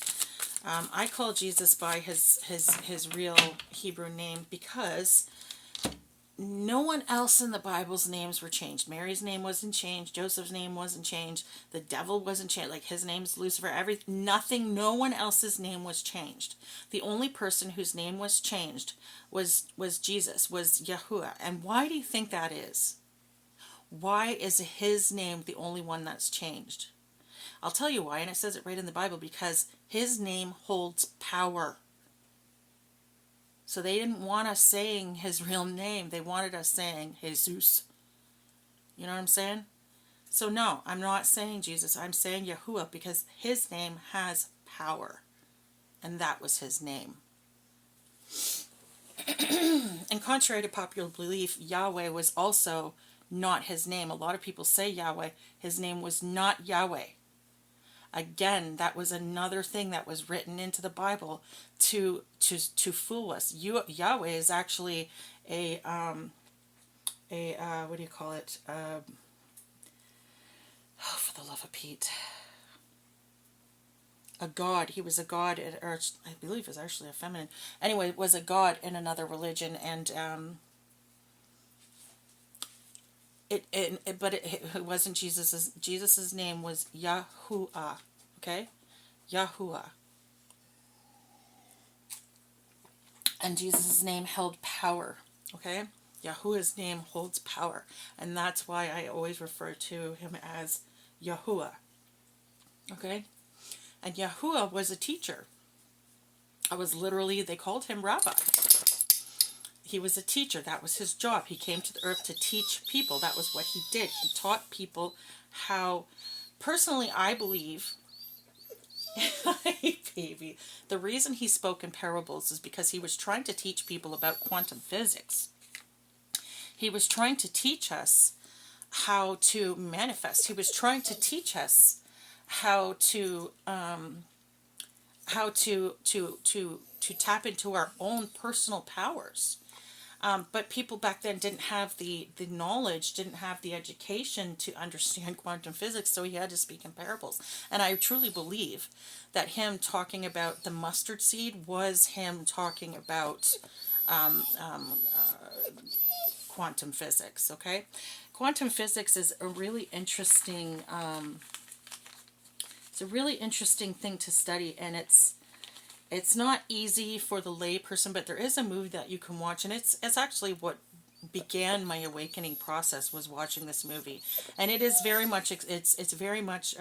I call Jesus by his real Hebrew name because no one else in the Bible's names were changed. Mary's name wasn't changed. Joseph's name wasn't changed. The devil wasn't changed. Like, his name's Lucifer. Nothing. No one else's name was changed. The only person whose name was changed was Jesus, was Yahuwah. And why do you think that is? Why is his name the only one that's changed? I'll tell you why, and it says it right in the Bible, because his name holds power. So they didn't want us saying his real name. They wanted us saying Jesus. You know what I'm saying? So no, I'm not saying Jesus. I'm saying Yahuwah, because his name has power. And that was his name. And contrary to popular belief, Yahweh was also not his name. A lot of people say Yahweh. His name was not Yahweh. Again, that was another thing that was written into the Bible to fool us. Yahweh is actually a what do you call it? Oh, for the love of Pete, a god. He was a god, or I believe it was actually a feminine. Anyway, was a god in another religion, and it wasn't Jesus's. Jesus's name was Yahuwah. Okay, Yahuwah. And Jesus' name held power. Okay, Yahuwah's name holds power, and that's why I always refer to him as Yahuwah. Okay, and Yahuwah was a teacher. They called him Rabbi. He was a teacher. That was his job. He came to the earth to teach people. That was what he did. He taught people how. Personally, I believe, baby, the reason he spoke in parables is because he was trying to teach people about quantum physics. He was trying to teach us how to manifest. He was trying to teach us how how to tap into our own personal powers. But people back then didn't have the knowledge, didn't have the education to understand quantum physics, so he had to speak in parables. And I truly believe that him talking about the mustard seed was him talking about quantum physics, okay? Quantum physics is a really interesting, it's a really interesting thing to study, and it's not easy for the lay person, but there is a movie that you can watch, and it's actually what began my awakening process, was watching this movie. And it is very much, it's very much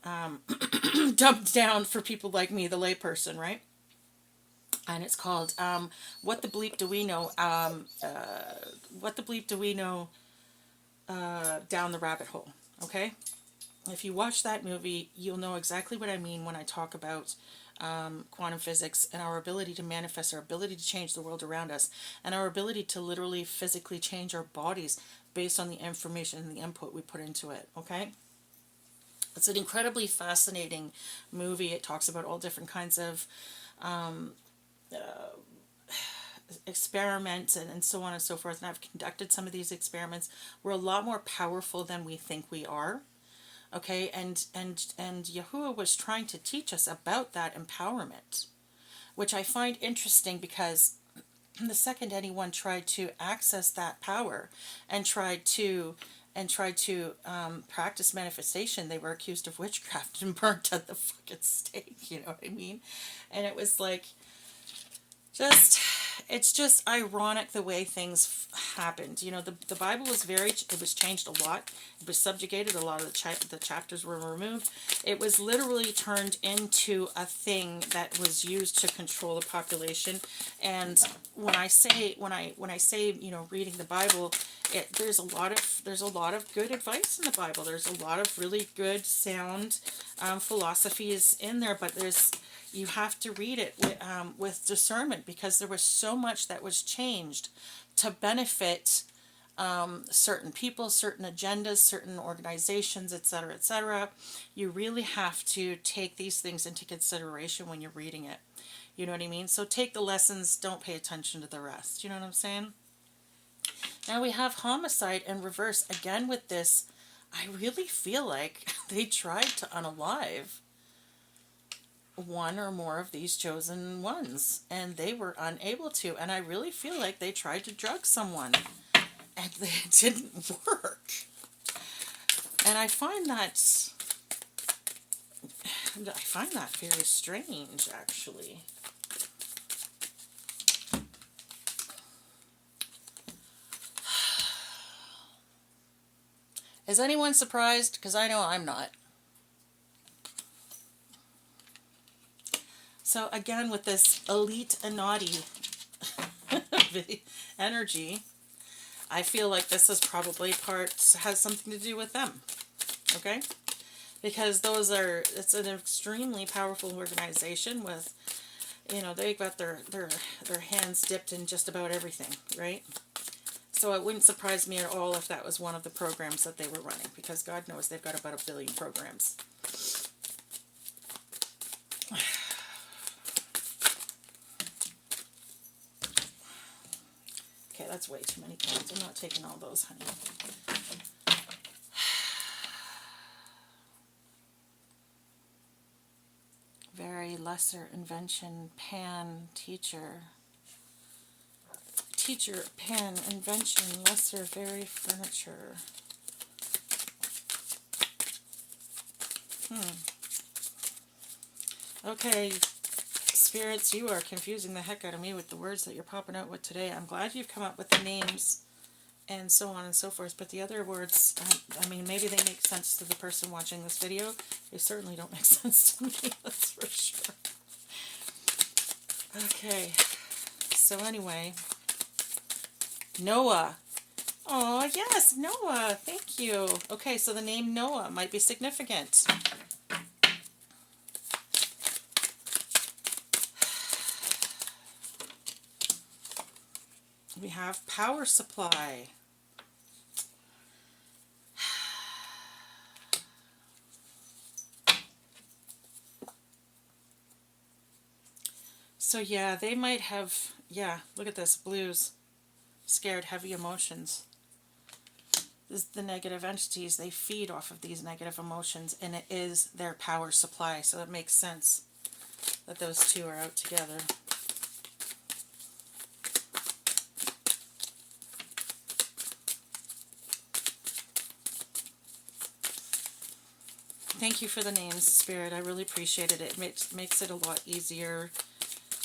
dumbed down for people like me, the lay person, right? And it's called What the Bleep Do We Know? What the Bleep Do We Know Down the Rabbit Hole, okay? If you watch that movie, you'll know exactly what I mean when I talk about quantum physics and our ability to manifest, our ability to change the world around us, and our ability to literally physically change our bodies based on the information and the input we put into it, okay? It's an incredibly fascinating movie. It talks about all different kinds of experiments and so on and so forth. And I've conducted some of these experiments. We're a lot more powerful than we think we are. Okay, and Yahuwah was trying to teach us about that empowerment, which I find interesting, because the second anyone tried to access that power and tried to practice manifestation, they were accused of witchcraft and burnt at the fucking stake. You know what I mean? And it was like, it's just ironic the way things happened. You know, the Bible was it was changed a lot. It was subjugated. A lot of the chapters were removed. It was literally turned into a thing that was used to control the population. And when I say, you know, reading the Bible, there's a lot of good advice in the Bible. There's a lot of really good, sound philosophies in there, but you have to read it with discernment, because there was so much that was changed to benefit certain people, certain agendas, certain organizations, etc., etc. You really have to take these things into consideration when you're reading it. You know what I mean? So take the lessons, don't pay attention to the rest. You know what I'm saying? Now we have homicide in reverse. Again with this, I really feel like they tried to unalive one or more of these chosen ones, and they were unable to. And I really feel like they tried to drug someone, and it didn't work. And I find that very strange, actually. Is anyone surprised? Because I know I'm not. So again, with this elite and naughty energy, I feel like this is probably has something to do with them. Okay? Because it's an extremely powerful organization with, you know, they've got their hands dipped in just about everything, right? So it wouldn't surprise me at all if that was one of the programs that they were running, because God knows they've got about 1 billion programs. Okay, that's way too many cards. I'm not taking all those, honey. Very lesser invention, pan, teacher. Teacher, pan, invention, lesser, very furniture. Okay, spirits, you are confusing the heck out of me with the words that you're popping out with today. I'm glad you've come up with the names and so on and so forth, but the other words, I mean, maybe they make sense to the person watching this video. They certainly don't make sense to me, that's for sure. Okay, so anyway, Noah. Oh, yes, Noah. Thank you. Okay, so the name Noah might be significant. We have power supply. So yeah, they might have, yeah, look at this, blues, scared, heavy emotions. This, the negative entities, they feed off of these negative emotions, and it is their power supply, so it makes sense that those two are out together. Thank you for the names, Spirit. I really appreciate it. It makes it a lot easier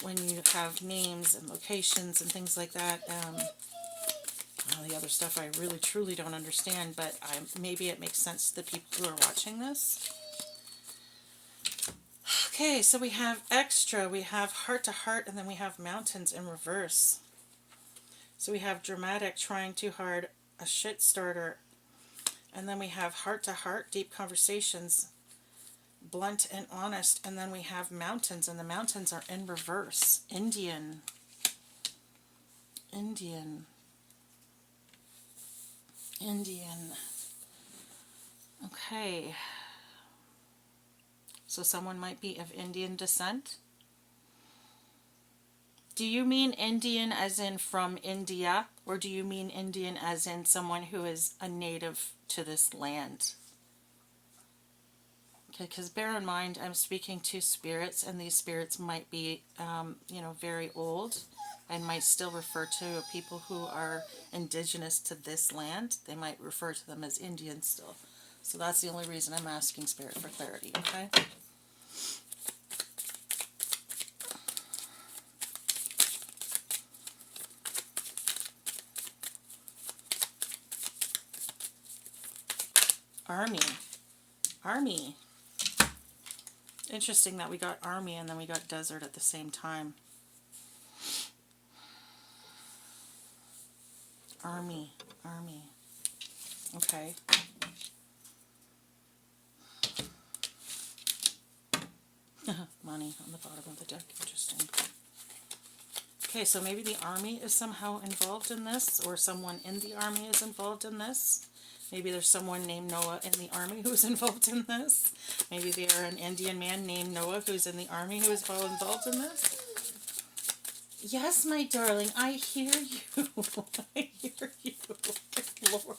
when you have names and locations and things like that. All the other stuff I really truly don't understand, but maybe it makes sense to the people who are watching this. Okay, so we have extra, we have heart to heart, and then we have mountains in reverse. So we have dramatic, trying too hard, a shit starter, and then we have heart to heart, deep conversations, blunt and honest, and then we have mountains, and the mountains are in reverse. Indian. Okay. So someone might be of Indian descent. Do you mean Indian as in from India, or do you mean Indian as in someone who is a native to this land? Okay, because bear in mind, I'm speaking to spirits, and these spirits might be, very old, and might still refer to people who are indigenous to this land. They might refer to them as Indians still. So that's the only reason I'm asking Spirit for clarity, okay? Army. Interesting that we got army and then we got desert at the same time. Army. Okay. Money on the bottom of the deck. Interesting. Okay, so maybe the army is somehow involved in this, or someone in the army is involved in this. Maybe there's someone named Noah in the army who's involved in this. Maybe they are an Indian man named Noah who's in the army who is involved in this. Yes, my darling, I hear you. I hear you. Lord.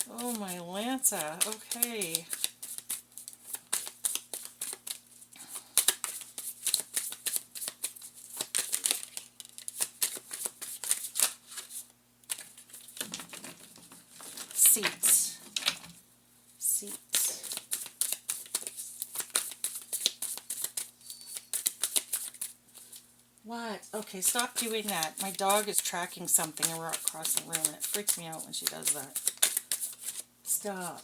Oh, my Lanta. Okay. Seats. What? Okay, stop doing that. My dog is tracking something and we're across the room, and it freaks me out when she does that. Stop.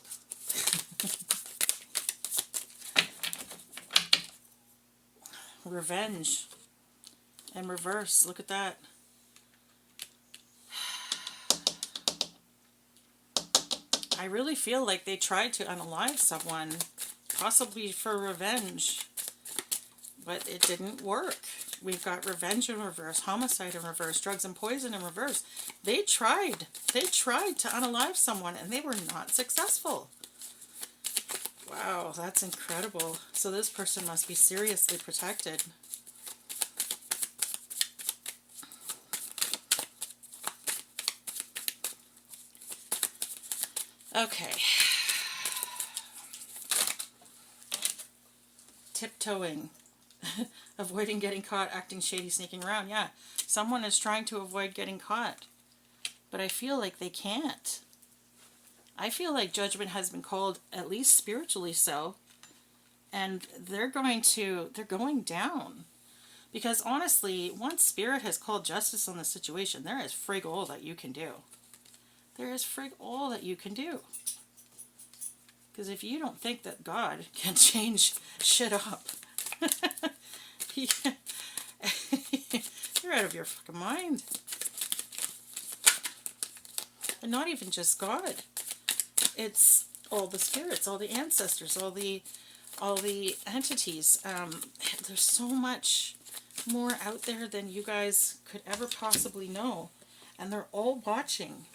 Revenge. And reverse. Look at that. I really feel like they tried to unalive someone, possibly for revenge, but it didn't work. We've got revenge in reverse, homicide in reverse, drugs and poison in reverse. They tried to unalive someone, and they were not successful. Wow, that's incredible. So this person must be seriously protected. Okay. Tiptoeing. Avoiding getting caught, acting shady, sneaking around. Yeah, someone is trying to avoid getting caught. But I feel like they can't. I feel like judgment has been called, at least spiritually so. And they're going down. Because honestly, once Spirit has called justice on the situation, there is frig all that you can do. There is frig all that you can do. Because if you don't think that God can change shit up, you're out of your fucking mind. And not even just God. It's all the spirits, all the ancestors, all the entities. There's so much more out there than you guys could ever possibly know. And they're all watching.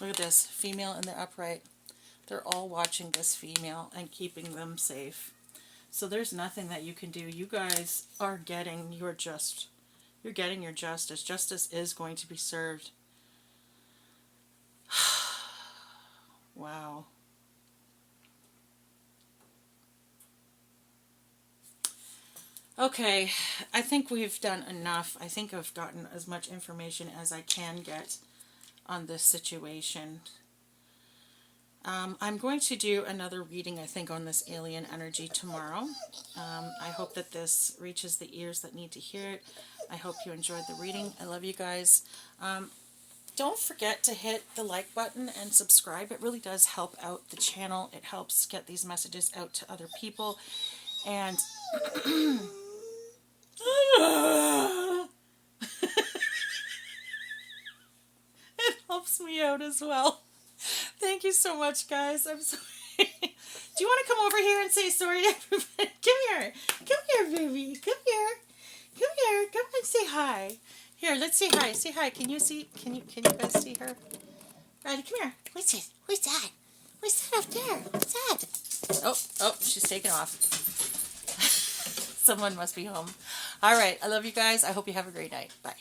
Look at this, female in the upright. They're all watching this female and keeping them safe. So there's nothing that you can do. You guys are getting your just. You're getting your justice. Justice is going to be served. Wow. Okay, I think we've done enough. I think I've gotten as much information as I can get on this situation. I'm going to do another reading, I think, on this alien energy tomorrow. I hope that this reaches the ears that need to hear it. I hope you enjoyed the reading. I love you guys. Don't forget to hit the like button and subscribe. It really does help out the channel. It helps get these messages out to other people. And it helps me out as well. Thank you so much, guys. I'm sorry. Do you want to come over here and say sorry to everybody? Come here. Come here, baby. Come here. Come here. Come and say hi. Here, let's say hi. Say hi. Can you see? Can you guys see her? Riley, come here. What's this? Who's that? What's that up there? What's that? Oh, she's taking off. Someone must be home. All right. I love you guys. I hope you have a great night. Bye.